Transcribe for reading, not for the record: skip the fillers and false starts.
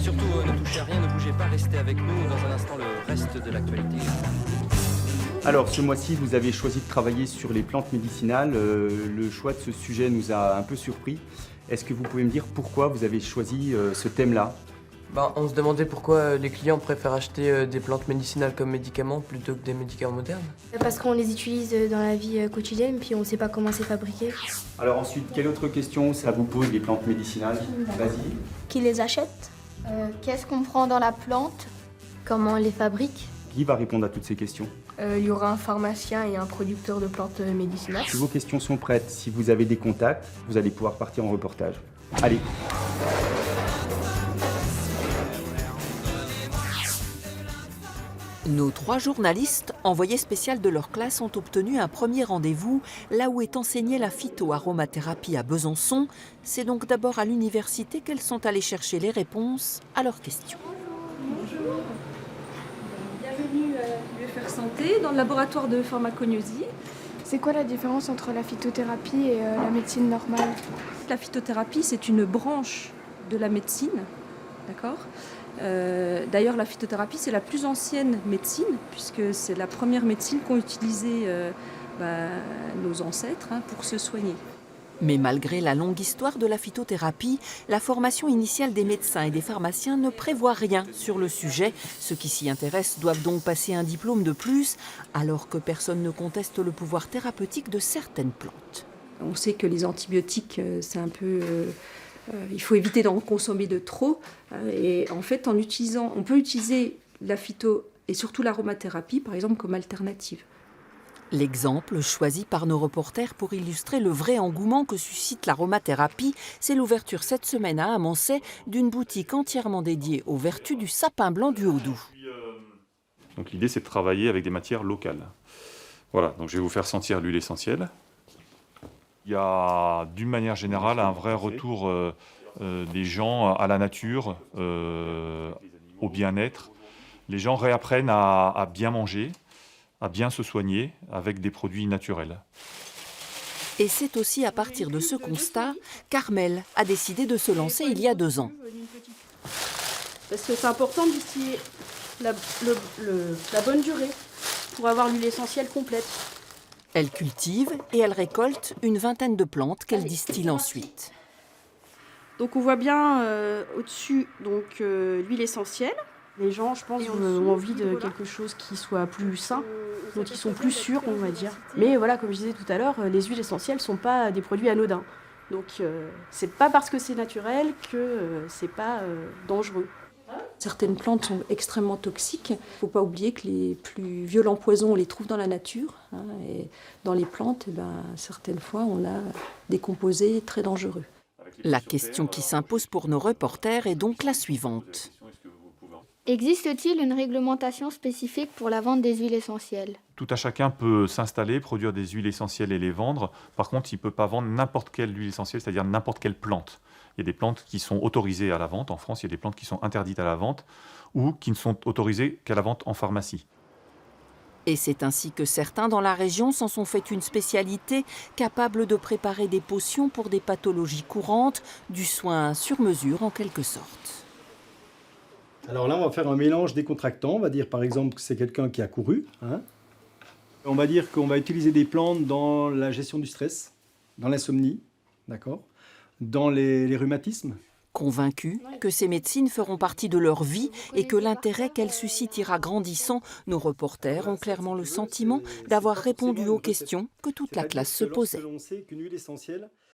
Surtout, ne touchez à rien, ne bougez pas, restez avec nous. Dans un instant, le reste de l'actualité. Alors, ce mois-ci, vous avez choisi de travailler sur les plantes médicinales. Le choix de ce sujet nous a un peu surpris. Est-ce que vous pouvez me dire pourquoi vous avez choisi ce thème-là? On se demandait pourquoi les clients préfèrent acheter des plantes médicinales comme médicaments plutôt que des médicaments modernes. Parce qu'on les utilise dans la vie quotidienne, puis on ne sait pas comment c'est fabriqué. Alors ensuite, quelle autre question ça vous pose, les plantes médicinales? Vas-y. Qui les achète? Qu'est-ce qu'on prend dans la plante? Comment on les fabrique? Qui va répondre à toutes ces questions? Il y aura un pharmacien et un producteur de plantes médicinales. Si vos questions sont prêtes, si vous avez des contacts, vous allez pouvoir partir en reportage. Allez. Nos 3 journalistes, envoyés spéciaux de leur classe, ont obtenu un premier rendez-vous là où est enseignée la phytoaromathérapie à Besançon. C'est donc d'abord à l'université qu'elles sont allées chercher les réponses à leurs questions. Bonjour, bienvenue à l'UFR Santé dans le laboratoire de pharmacognosie. C'est quoi la différence entre la phytothérapie et la médecine normale? La phytothérapie, c'est une branche de la médecine, d'accord ? D'ailleurs, la phytothérapie, c'est la plus ancienne médecine, puisque c'est la première médecine qu'ont utilisée nos ancêtres pour se soigner. Mais malgré la longue histoire de la phytothérapie, la formation initiale des médecins et des pharmaciens ne prévoit rien sur le sujet. Ceux qui s'y intéressent doivent donc passer un diplôme de plus, alors que personne ne conteste le pouvoir thérapeutique de certaines plantes. On sait que les antibiotiques, c'est un peu... il faut éviter d'en consommer de trop. Et en fait, on peut utiliser la phyto et surtout l'aromathérapie, par exemple, comme alternative. L'exemple choisi par nos reporters pour illustrer le vrai engouement que suscite l'aromathérapie, c'est l'ouverture cette semaine à Amancet d'une boutique entièrement dédiée aux vertus du sapin blanc du Haut-Doubs. Donc l'idée, c'est de travailler avec des matières locales. Voilà, donc je vais vous faire sentir l'huile essentielle. Il y a d'une manière générale un vrai retour des gens à la nature, au bien-être. Les gens réapprennent à bien manger, à bien se soigner avec des produits naturels. Et c'est aussi à partir de ce constat qu'Armelle a décidé de se lancer il y a 2 ans. Parce que c'est important d'utiliser la bonne durée pour avoir l'huile essentielle complète. Elle cultive et elle récolte une vingtaine de plantes qu'elle distille ensuite. Donc on voit bien au-dessus l'huile essentielle. Les gens, je pense, ont envie de quelque chose qui soit plus sain, donc ils sont plus sûrs, on va dire. Mais voilà, comme je disais tout à l'heure, les huiles essentielles ne sont pas des produits anodins. Donc c'est pas parce que c'est naturel que c'est pas dangereux. Certaines plantes sont extrêmement toxiques. Il ne faut pas oublier que les plus violents poisons, on les trouve dans la nature. Et dans les plantes, certaines fois, on a des composés très dangereux. La question qui s'impose pour nos reporters est donc la suivante. Existe-t-il une réglementation spécifique pour la vente des huiles essentielles? Tout à chacun peut s'installer, produire des huiles essentielles et les vendre. Par contre, il ne peut pas vendre n'importe quelle huile essentielle, c'est-à-dire n'importe quelle plante. Il y a des plantes qui sont autorisées à la vente. En France, il y a des plantes qui sont interdites à la vente ou qui ne sont autorisées qu'à la vente en pharmacie. Et c'est ainsi que certains dans la région s'en sont fait une spécialité, capable de préparer des potions pour des pathologies courantes, du soin sur mesure en quelque sorte. Alors là, on va faire un mélange décontractant. On va dire par exemple que c'est quelqu'un qui a couru. On va dire qu'on va utiliser des plantes dans la gestion du stress, dans l'insomnie, d'accord, dans les rhumatismes. Convaincus que ces médecines feront partie de leur vie et que l'intérêt qu'elles suscitent ira grandissant, nos reporters ont clairement le sentiment d'avoir répondu aux questions que toute la classe se posait.